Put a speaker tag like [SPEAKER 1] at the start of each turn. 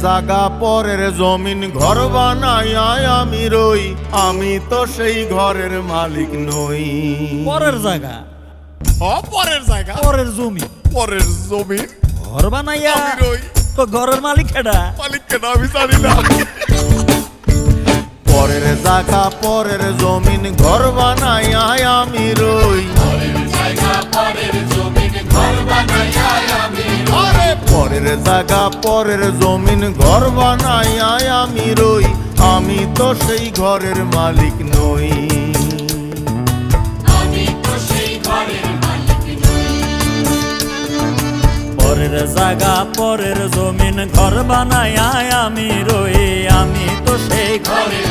[SPEAKER 1] জাগা পরের জমিন ঘর বানাইয়া আমি রই, আমি তো সেই ঘরের মালিক নই।
[SPEAKER 2] পরের জায়গা,
[SPEAKER 3] পরের জায়গা,
[SPEAKER 2] পরের জমি,
[SPEAKER 3] পরের জমি
[SPEAKER 2] ঘর বানাইয়া
[SPEAKER 3] আমি রই।
[SPEAKER 2] তো ঘরের মালিক কেডা?
[SPEAKER 3] মালিক কেন আমি জানি না।
[SPEAKER 1] পরের জাগা পরের জমিন ঘর বানাইয়া আমি রই,
[SPEAKER 3] আরে
[SPEAKER 1] পরের জাগা পরের জমিন ঘর বানাইয়া আমি রই, আমি তো সেই ঘরের মালিক নই।
[SPEAKER 2] পরের জায়গা পরের জমিন ঘর বানাইয়া আমি রই, আমি তো সেই ঘরের